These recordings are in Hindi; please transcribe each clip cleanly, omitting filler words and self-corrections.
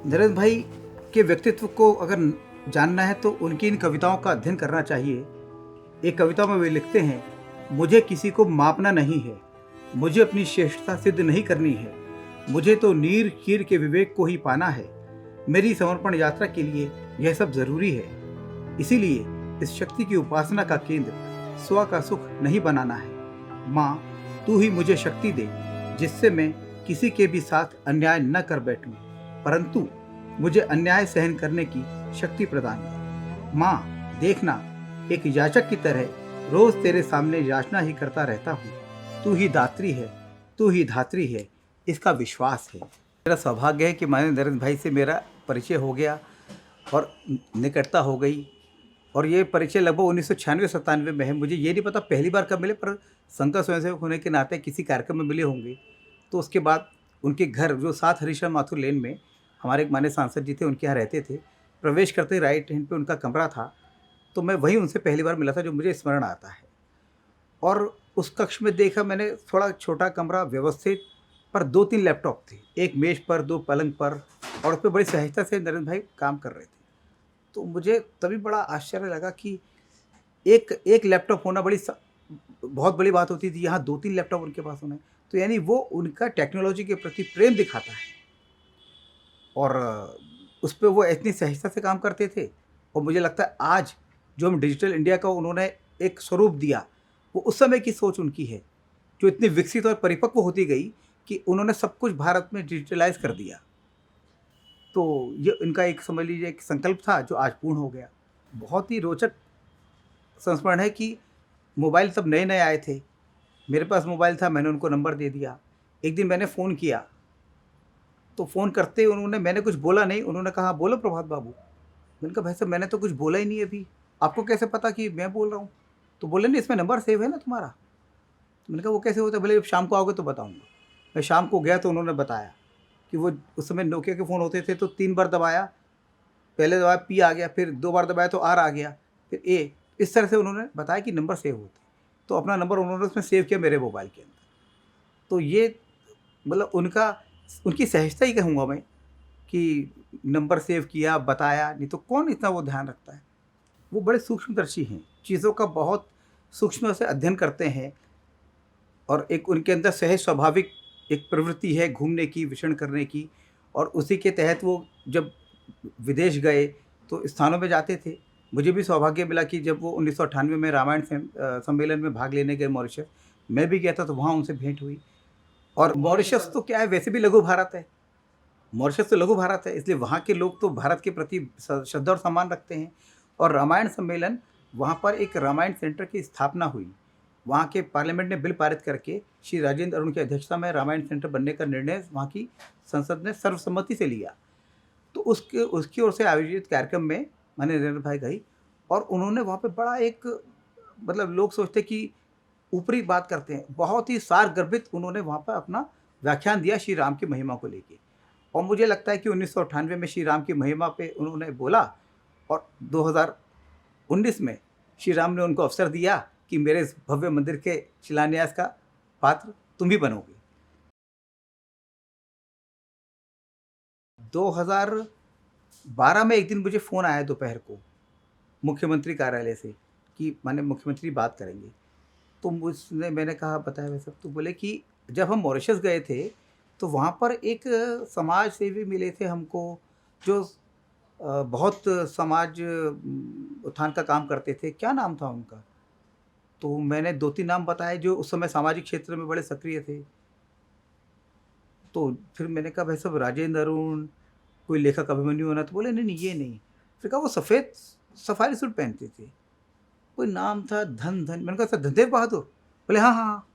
नरेंद्र भाई के व्यक्तित्व को अगर जानना है तो उनकी इन कविताओं का अध्ययन करना चाहिए। एक कविता में वे लिखते हैं, मुझे किसी को मापना नहीं है, मुझे अपनी श्रेष्ठता सिद्ध नहीं करनी है, मुझे तो नीर हीर के विवेक को ही पाना है। मेरी समर्पण यात्रा के लिए यह सब जरूरी है। इसीलिए इस शक्ति की उपासना का केंद्र स्व का सुख नहीं बनाना है। माँ, तू ही मुझे शक्ति दे जिससे मैं किसी के भी साथ अन्याय न कर बैठूं, परंतु मुझे अन्याय सहन करने की शक्ति प्रदान कर। माँ, देखना, एक याचक की तरह रोज तेरे सामने याचना ही करता रहता हूँ। तू ही दात्री है, तू ही धात्री है, इसका विश्वास है। मेरा सौभाग्य है कि माननीय नरेंद्र भाई से मेरा परिचय हो गया और निकटता हो गई। और ये परिचय लगभग 1996-97 में है। मुझे ये नहीं पता पहली बार कब मिले, पर संघ स्वयंसेवक होने के नाते किसी कार्यक्रम में मिले होंगे। तो उसके बाद उनके घर जो 7 हरीशचंद्र माथुर लेन में हमारे एक माननीय सांसद जी थे, उनके यहाँ रहते थे। प्रवेश करते राइट हैंड पे उनका कमरा था, तो मैं वहीं उनसे पहली बार मिला था, जो मुझे स्मरण आता है। और उस कक्ष में देखा मैंने, थोड़ा छोटा कमरा, व्यवस्थित, पर 2-3 लैपटॉप थे, एक मेज पर, 2 पलंग पर, और उस पर बड़ी सहजता से नरेंद्र भाई काम कर रहे थे। तो मुझे तभी बड़ा आश्चर्य लगा कि एक लैपटॉप होना बहुत बड़ी बात होती थी, यहाँ 2-3 लैपटॉप उनके पास होना है। तो यानी वो उनका टेक्नोलॉजी के प्रति प्रेम दिखाता है, और उस पर वो इतनी सहजता से काम करते थे। और मुझे लगता है आज जो हम डिजिटल इंडिया का उन्होंने एक स्वरूप दिया, वो उस समय की सोच उनकी है, जो इतनी विकसित और परिपक्व होती गई कि उन्होंने सब कुछ भारत में डिजिटलाइज कर दिया। तो ये इनका एक, समझ लीजिए, एक संकल्प था जो आज पूर्ण हो गया। बहुत ही रोचक संस्मरण है कि मोबाइल तब नए नए आए थे, मेरे पास मोबाइल था, मैंने उनको नंबर दे दिया। एक दिन मैंने फ़ोन किया, तो फ़ोन करते ही मैंने कुछ बोला नहीं, उन्होंने कहा, बोलो प्रभात बाबू। मैंने कहा, भाई साहब मैंने तो कुछ बोला ही नहीं अभी, आपको कैसे पता कि मैं बोल रहा हूँ? तो बोले, नहीं, इसमें नंबर सेव है ना तुम्हारा। तो मैंने कहा, वो कैसे होता है? बोले, शाम को आओगे तो बताऊँगा। मैं शाम को गया तो उन्होंने बताया कि वो उस समय नोकिया के फ़ोन होते थे, तो 3 बार दबाया, पहले दबाया पी आ गया, फिर 2 बार दबाया तो आर आ गया, फिर ए। इस तरह से उन्होंने बताया कि नंबर सेव होते। तो अपना नंबर उन्होंने उसमें सेव किया मेरे मोबाइल के अंदर। तो ये मतलब उनकी सहजता ही कहूँगा मैं, कि नंबर सेव किया, बताया, नहीं तो कौन इतना वो ध्यान रखता है। वो बड़े सूक्ष्मदर्शी हैं, चीज़ों का बहुत सूक्ष्म से अध्ययन करते हैं, और एक उनके अंदर सहज स्वाभाविक एक प्रवृत्ति है घूमने की, विचरण करने की। और उसी के तहत वो जब विदेश गए तो स्थानों में जाते थे। मुझे भी सौभाग्य मिला कि जब वो 1998 में रामायण सम्मेलन में भाग लेने गए मॉरिशस, मैं भी गया था, तो वहाँ उनसे भेंट हुई। और मॉरिशस तो क्या है, वैसे भी लघु भारत है, मॉरिशस तो लघु भारत है, इसलिए वहाँ के लोग तो भारत के प्रति श्रद्धा और सम्मान रखते हैं। और रामायण सम्मेलन, वहाँ पर एक रामायण सेंटर की स्थापना हुई। वहाँ के पार्लियामेंट ने बिल पारित करके श्री राजेंद्र अरुण की अध्यक्षता में रामायण सेंटर बनने का निर्णय वहाँ की संसद ने सर्वसम्मति से लिया। तो उसकी ओर से आयोजित कार्यक्रम में माननीय नरेंद्र भाई गई, और उन्होंने वहाँ पे बड़ा एक, मतलब लोग सोचते कि ऊपरी बात करते हैं, बहुत ही सारगर्भित उन्होंने वहाँ पर अपना व्याख्यान दिया श्री राम की महिमा को लेके। और मुझे लगता है कि 1998 में श्री राम की महिमा पे उन्होंने बोला, और 2019 में श्री राम ने उनको अवसर दिया कि मेरे इस भव्य मंदिर के शिलान्यास का पात्र तुम ही बनोगे। 2012 में एक दिन मुझे फ़ोन आया दोपहर को मुख्यमंत्री कार्यालय से कि माननीय मुख्यमंत्री बात करेंगे। तो मैंने कहा, बताया वैसे। तो बोले कि जब हम मॉरिशस गए थे तो वहाँ पर एक समाज सेवी मिले थे हमको, जो बहुत समाज उत्थान का काम करते थे। क्या नाम था उनका? तो मैंने 2-3 नाम बताए जो उस समय सामाजिक क्षेत्र में बड़े सक्रिय थे। तो फिर मैंने कहा, भाई साहब राजेंद्र अरुण, कोई लेखक अभिमन्यु होना? तो बोले, नहीं नहीं, ये नहीं। फिर कहा, वो सफ़ेद सफारी सूट पहनते थे, कोई नाम था मैंने कहा, सर धनदेव बहादुर? बोले, हाँ हाँ हाँ।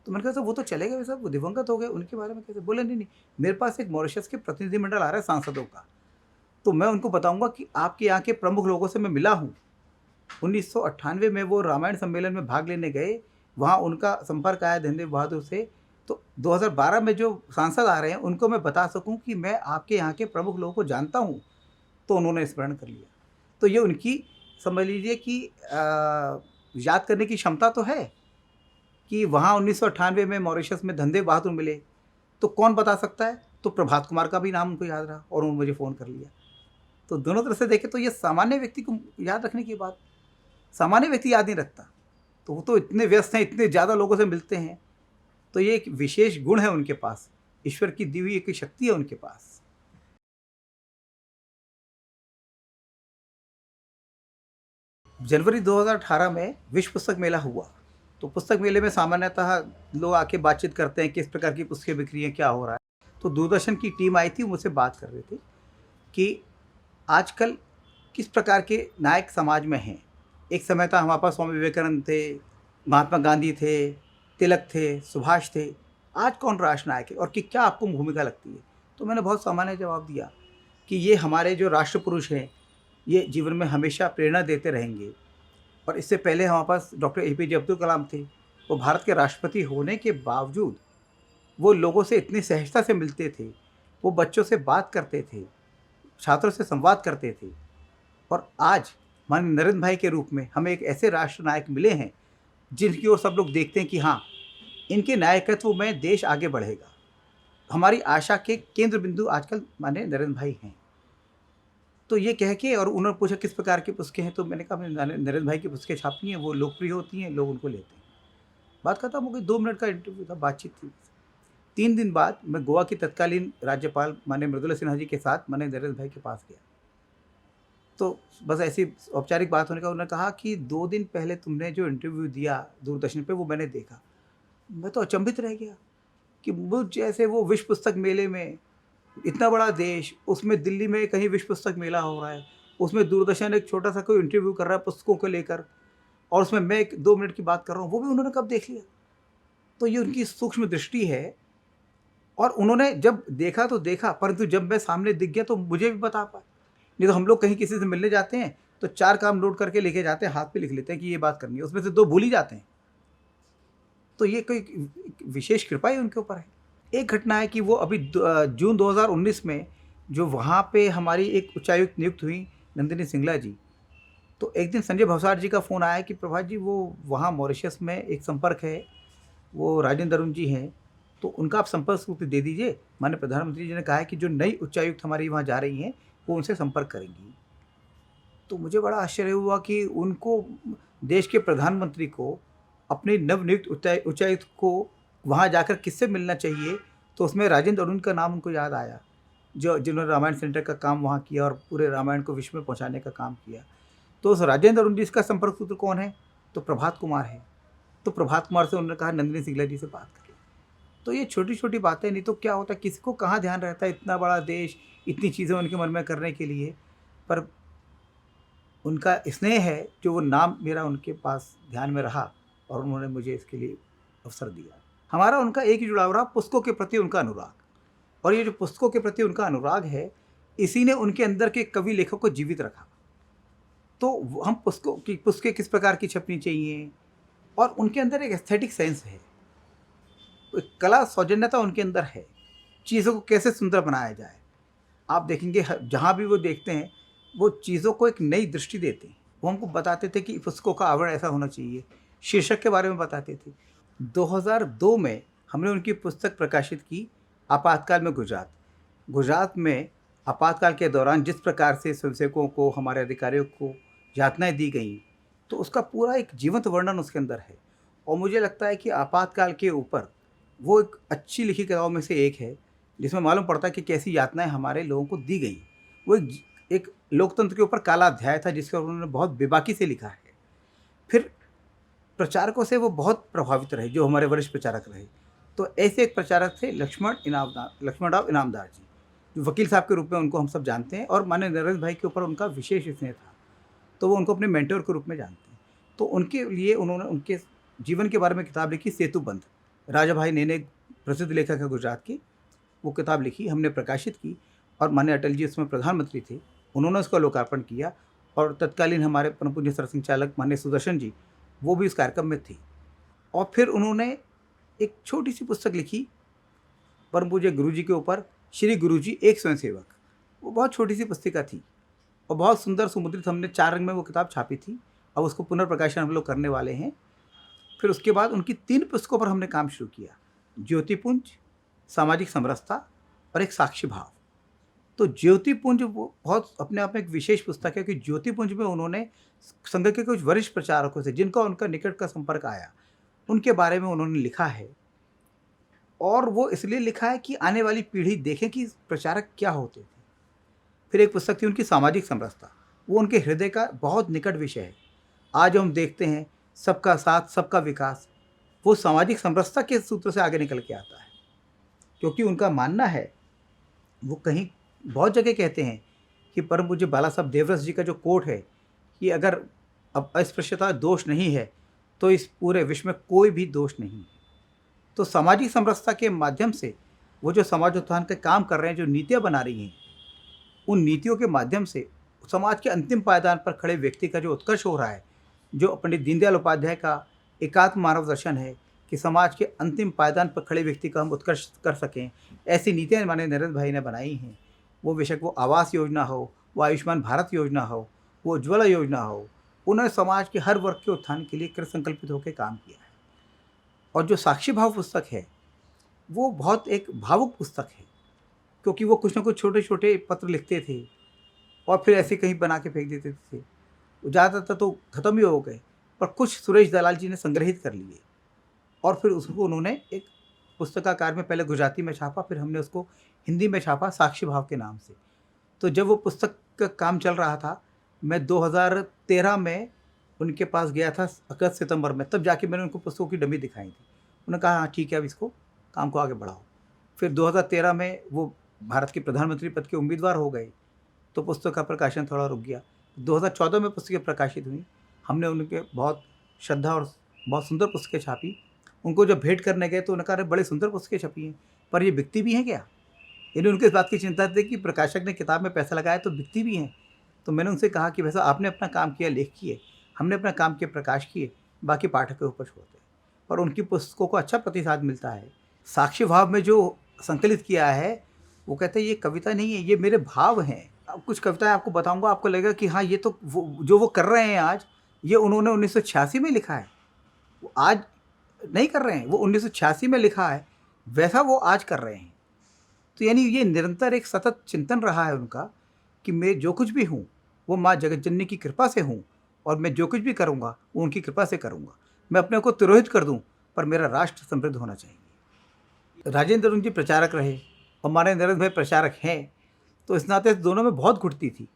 तो मैंने कहा, सर वो तो चले गए, वैसे वो दिवंगत हो गए, उनके बारे में कैसे? बोले, नहीं नहीं, मेरे पास एक मॉरिशस के प्रतिनिधिमंडल आ रहा है सांसदों का, तो मैं उनको बताऊँगा कि आपके यहाँ के प्रमुख लोगों से मैं मिला हूँ। 1998 में वो रामायण सम्मेलन में भाग लेने गए, वहाँ उनका संपर्क आया धनदेव बहादुर से। तो 2012 में जो सांसद आ रहे हैं, उनको मैं बता सकूँ कि मैं आपके यहाँ के प्रमुख लोगों को जानता हूँ, तो उन्होंने स्मरण कर लिया। तो ये उनकी समझ लीजिए कि याद करने की क्षमता तो है कि वहाँ 1998 में मॉरिशस में धनदेव बहादुर मिले, तो कौन बता सकता है? तो प्रभात कुमार का भी नाम उनको याद रहा और उन्होंने मुझे फ़ोन कर लिया। तो दोनों तरफ से देखें तो ये सामान्य व्यक्ति को याद रखने की बात, सामान्य व्यक्ति याद नहीं रखता। तो वो तो इतने व्यस्त हैं, इतने ज़्यादा लोगों से मिलते हैं, तो ये एक विशेष गुण है उनके पास, ईश्वर की दी हुई एक शक्ति है उनके पास। जनवरी 2018 में विश्व पुस्तक मेला हुआ। तो पुस्तक मेले में सामान्यतः लोग आके बातचीत करते हैं, किस प्रकार की पुस्तकें बिक रही हैं, क्या हो रहा है। तो दूरदर्शन की टीम आई थी, मुझसे बात कर रहे थे कि आजकल किस प्रकार के नायक समाज में हैं। एक समय था हमारे पास स्वामी विवेकानंद थे, महात्मा गांधी थे, तिलक थे, सुभाष थे। आज कौन राष्ट्र नायक है और कि क्या आपको भूमिका लगती है? तो मैंने बहुत सामान्य जवाब दिया कि ये हमारे जो राष्ट्र पुरुष हैं, ये जीवन में हमेशा प्रेरणा देते रहेंगे। और इससे पहले हमारे पास डॉक्टर एपीजे अब्दुल कलाम थे। वो भारत के राष्ट्रपति होने के बावजूद वो लोगों से इतनी सहजता से मिलते थे, वो बच्चों से बात करते थे, छात्रों से संवाद करते थे। और आज माननीय नरेंद्र भाई के रूप में हमें एक ऐसे राष्ट्र नायक मिले हैं जिनकी ओर सब लोग देखते हैं कि हाँ, इनके नायकत्व में देश आगे बढ़ेगा। हमारी आशा के केंद्र बिंदु आजकल माननीय नरेंद्र भाई हैं। तो ये कह के और उन्होंने पूछा किस प्रकार की पुस्तकें हैं, तो मैंने कहा मैंने नरेंद्र भाई की पुस्तकें छापी हैं, वो लोकप्रिय होती हैं, लोग उनको लेते हैं। बात खत्म हो गई, 2 मिनट का इंटरव्यू था, बातचीत थी। 3 दिन बाद मैं गोवा की तत्कालीन राज्यपाल माननीय मृदुला सिन्हा जी के साथ माननीय नरेंद्र भाई के पास गया। तो बस ऐसी औपचारिक बात होने का उन्होंने कहा कि 2 दिन पहले तुमने जो इंटरव्यू दिया दूरदर्शन पे, वो मैंने देखा। मैं तो अचंभित रह गया कि मुझ जैसे वो विश्व पुस्तक मेले में, इतना बड़ा देश, उसमें दिल्ली में कहीं विश्व पुस्तक मेला हो रहा है, उसमें दूरदर्शन एक छोटा सा कोई इंटरव्यू कर रहा है पुस्तकों को लेकर, और उसमें मैं 2 मिनट की बात कर रहा हूँ, वो भी उन्होंने कब देख लिया। तो ये उनकी सूक्ष्म दृष्टि है। और उन्होंने जब देखा तो देखा, परंतु जब मैं सामने दिख गया तो मुझे भी बता पाए। नहीं तो हम लोग कहीं किसी से मिलने जाते हैं तो 4 काम नोट करके लेके जाते हैं, हाथ पे लिख लेते हैं कि ये बात करनी है, उसमें से 2 भूल ही जाते हैं। तो ये कोई विशेष कृपा ही उनके ऊपर है। एक घटना है कि वो अभी जून 2019 में जो वहाँ पे हमारी एक उच्चायुक्त नियुक्त हुई नंदिनी सिंगला जी, तो एक दिन संजय भवसार जी का फ़ोन आया कि प्रभात जी, वो वहाँ मॉरिशस में एक संपर्क है, वो राजेंद्र अरुण जी हैं, तो उनका आप संपर्क सूत्र दे दीजिए। माननीय प्रधानमंत्री जी ने कहा है कि जो नई उच्चायुक्त हमारी वहाँ जा रही हैं, वो उनसे संपर्क करेंगी। तो मुझे बड़ा आश्चर्य हुआ कि उनको, देश के प्रधानमंत्री को, अपने नवनियुक्त उच्चायुक्त को वहाँ जाकर किससे मिलना चाहिए, तो उसमें राजेंद्र अरुण का नाम उनको याद आया, जिन्होंने रामायण सेंटर का काम वहाँ किया और पूरे रामायण को विश्व में पहुँचाने का काम किया। तो उस राजेंद्र अरुण जी का संपर्क सूत्र कौन है? तो प्रभात कुमार है। तो प्रभात कुमार से उन्होंने कहा नंदिनी सिंगला जी से बात करें। तो ये छोटी छोटी बातें, नहीं तो क्या होता है, किसी को कहाँ ध्यान रहता है, इतना बड़ा देश, इतनी चीज़ें उनके मन में करने के लिए, पर उनका स्नेह है जो वो नाम मेरा उनके पास ध्यान में रहा और उन्होंने मुझे इसके लिए अवसर दिया। हमारा उनका एक ही जुड़ाव रहा, पुस्तकों के प्रति उनका अनुराग। और ये जो पुस्तकों के प्रति उनका अनुराग है, इसी ने उनके अंदर के कवि लेखक को जीवित रखा। तो हम पुस्तकें किस प्रकार की छपनी चाहिए, और उनके अंदर एक एस्थेटिक सेंस है, एक कला सौजन्यता उनके अंदर है, चीज़ों को कैसे सुंदर बनाया जाए। आप देखेंगे जहाँ भी वो देखते हैं, वो चीज़ों को एक नई दृष्टि देते हैं। वो हमको बताते थे कि पुस्तकों का आवरण ऐसा होना चाहिए, शीर्षक के बारे में बताते थे। 2002 में हमने उनकी पुस्तक प्रकाशित की, आपातकाल में गुजरात। गुजरात में आपातकाल के दौरान जिस प्रकार से स्वयंसेवकों को, हमारे अधिकारियों को यातनाएं दी गई, तो उसका पूरा एक जीवंत वर्णन उसके अंदर है। और मुझे लगता है कि आपातकाल के ऊपर वो एक अच्छी लिखी किताबों में से एक है, जिसमें मालूम पड़ता है कि कैसी यातनाएं हमारे लोगों को दी गई। वो एक लोकतंत्र के ऊपर काला अध्याय था, जिसका उन्होंने बहुत बेबाकी से लिखा है। फिर प्रचारकों से वो बहुत प्रभावित रहे, जो हमारे वरिष्ठ प्रचारक रहे। तो ऐसे एक प्रचारक थे लक्ष्मणराव इनामदार जी, जो वकील साहब के रूप में उनको हम सब जानते हैं, और माननीय नरेंद्र भाई के ऊपर उनका विशेष स्नेह था, तो वो उनको अपने मेंटर के रूप में जानते हैं। तो उनके लिए उन्होंने उनके जीवन के बारे में किताब लिखी, सेतुबंध। राजा भाई नेने प्रसिद्ध लेखक है गुजरात की, वो किताब लिखी, हमने प्रकाशित की, और माननीय अटल जी उसमें प्रधानमंत्री थे। उन्होंने उसका लोकार्पण किया और तत्कालीन हमारे परम पूज्य सरसिंघ चालक माननीय सुदर्शन जी, वो भी उस कार्यक्रम में थे। और फिर उन्होंने एक छोटी-सी पुस्तक लिखी परम पूज्य गुरु जी के ऊपर, श्री गुरु जी एक स्वयंसेवक। वो बहुत छोटी-सी पुस्तिका थी और बहुत सुंदर सुमुद्रित, हमने 4 रंग में वो किताब छापी थी। अब उसको पुनर्प्रकाशन हम लोग करने वाले हैं। फिर उसके बाद उनकी 3 पुस्तकों पर हमने काम शुरू किया, ज्योतिपुंज, सामाजिक समरसता और एक साक्षी भाव। तो ज्योतिपुंज वो बहुत अपने आप में एक विशेष पुस्तक है कि ज्योतिपुंज में उन्होंने संघ के कुछ वरिष्ठ प्रचारकों से, जिनका उनका निकट का संपर्क आया, उनके बारे में उन्होंने लिखा है। और वो इसलिए लिखा है कि आने वाली पीढ़ी देखे कि प्रचारक क्या होते थे। फिर एक पुस्तक थी उनकी सामाजिक समरसता, वो उनके हृदय का बहुत निकट विषय है। आज हम देखते हैं सबका साथ सबका विकास, वो सामाजिक समरसता के सूत्र से आगे निकल के आता है। क्योंकि उनका मानना है, वो कहीं बहुत जगह कहते हैं कि परम पूज्य बाला साहब देवरस जी का जो कोट है कि अगर अब अस्पृश्यता दोष नहीं है तो इस पूरे विश्व में कोई भी दोष नहीं है। तो सामाजिक समरसता के माध्यम से वो जो समाज उत्थान का काम कर रहे हैं, जो नीतियाँ बना रही हैं, उन नीतियों के माध्यम से समाज के अंतिम पायदान पर खड़े व्यक्ति का जो उत्कर्ष हो रहा है, जो पंडित दीनदयाल उपाध्याय का एकात्म मानव दर्शन है कि समाज के अंतिम पायदान पर खड़े व्यक्ति का हम उत्कर्ष कर सकें, ऐसी नीतियाँ माननीय नरेंद्र भाई ने बनाई हैं। वो बेशक वो आवास योजना हो, वो आयुष्मान भारत योजना हो, वो उज्ज्वला योजना हो, उन्होंने समाज के हर वर्ग के उत्थान के लिए कृत संकल्पित होकर काम किया है। और जो साक्षी भाव पुस्तक है, वो बहुत एक भावुक पुस्तक है, क्योंकि वो कुछ ना कुछ छोटे छोटे पत्र लिखते थे और फिर ऐसे कहीं बना के फेंक देते थे। ज़्यादातर तो ख़त्म ही हो गए, पर कुछ सुरेश दलाल जी ने संग्रहित कर लिए और फिर उसको उन्होंने एक पुस्तकाकार में पहले गुजराती में छापा, फिर हमने उसको हिंदी में छापा साक्षी भाव के नाम से। तो जब वो पुस्तक का काम चल रहा था, मैं 2013 में उनके पास गया था, अगस्त सितंबर में, तब जाके मैंने उनको पुस्तकों की डमी दिखाई थी। उन्होंने कहा हाँ ठीक है, अब इसको काम को आगे बढ़ाओ। फिर 2013 में वो भारत के प्रधानमंत्री पद के उम्मीदवार हो गए, तो पुस्तक का प्रकाशन थोड़ा रुक गया। 2014 में पुस्तकें प्रकाशित हुई, हमने उनके बहुत श्रद्धा और बहुत सुंदर पुस्तकें छापी। उनको जब भेंट करने गए तो उन्होंने कहा अरे बड़े सुंदर पुस्तकें छपी हैं, पर ये बिकती भी हैं क्या? यानी उनके इस बात की चिंता थी कि प्रकाशक ने किताब में पैसा लगाया तो बिकती भी हैं। तो मैंने उनसे कहा कि वैसा आपने अपना काम किया, लेख किए, हमने अपना काम किया, प्रकाश किए, बाकी पाठक के ऊपर छोड़ते हैं। और उनकी पुस्तकों को अच्छा प्रतिसाद मिलता है। साक्षी भाव में जो संकलित किया है, वो कहते हैं ये कविता नहीं है, ये मेरे भाव हैं। अब कुछ कविताएं आपको बताऊंगा, आपको लगेगा कि हाँ ये तो वो कर रहे हैं आज, ये उन्होंने 1986 में लिखा है, वो आज नहीं कर रहे हैं, वो 1986 में लिखा है, वैसा वो आज कर रहे हैं। तो यानी ये निरंतर एक सतत चिंतन रहा है उनका कि मैं जो कुछ भी हूँ वो माँ जगत जननी की कृपा से हूँ, और मैं जो कुछ भी करूँगा वो उनकी कृपा से करूँगा। मैं अपने को तिरोहित कर दूँ, पर मेरा राष्ट्र समृद्ध होना चाहिए। राजेंद्र अरुण जी प्रचारक रहे और हमारे नरेंद्र भाई प्रचारक हैं, तो इस नाते दोनों में बहुत घुटती थी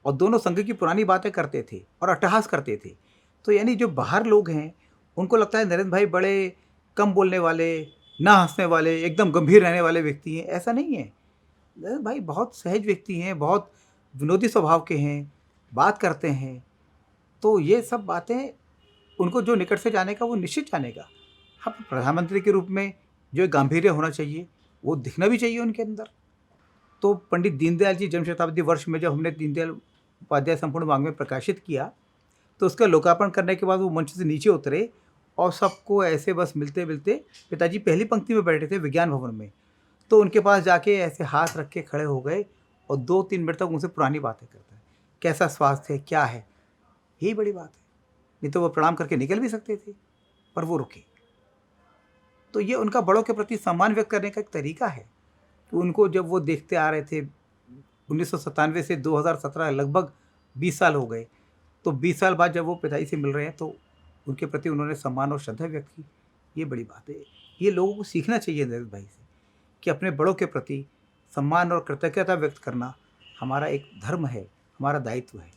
और दोनों संघ की पुरानी बातें करते थे और अट्टहास करते थे। तो यानी जो बाहर लोग हैं उनको लगता है नरेंद्र भाई बड़े कम बोलने वाले, ना हंसने वाले, एकदम गंभीर रहने वाले व्यक्ति हैं। ऐसा नहीं है, नरेंद्र भाई बहुत सहज व्यक्ति हैं, बहुत विनोदी स्वभाव के हैं, बात करते हैं। तो ये सब बातें उनको जो निकट से जानेगा वो निश्चित जानेगा। हाँ, प्रधानमंत्री के रूप में जो गांभीर्य होना चाहिए वो दिखना भी चाहिए उनके अंदर। तो पंडित दीनदयाल जी जन्म शताब्दी वर्ष में जब हमने दीनदयाल उपाध्याय संपूर्ण वाङ्मय प्रकाशित किया, तो उसका लोकार्पण करने के बाद वो मंच से नीचे उतरे और सबको ऐसे बस मिलते मिलते, पिताजी पहली पंक्ति में बैठे थे विज्ञान भवन में, तो उनके पास जाके ऐसे हाथ रख के खड़े हो गए और 2-3 मिनट तक उनसे पुरानी बातें करते हैं, कैसा स्वास्थ्य है, क्या है। यही बड़ी बात है, नहीं तो वो प्रणाम करके निकल भी सकते थे, पर वो रुके। तो ये उनका बड़ों के प्रति सम्मान व्यक्त करने का एक तरीका है कि उनको जब वो देखते आ रहे थे 1997 से 2017, लगभग 20 साल हो गए, तो 20 साल बाद जब वो पिताजी से मिल रहे हैं तो उनके प्रति उन्होंने सम्मान और श्रद्धा व्यक्त की। ये बड़ी बात है, ये लोगों को सीखना चाहिए नरेंद्र भाई से कि अपने बड़ों के प्रति सम्मान और कृतज्ञता व्यक्त करना हमारा एक धर्म है, हमारा दायित्व है।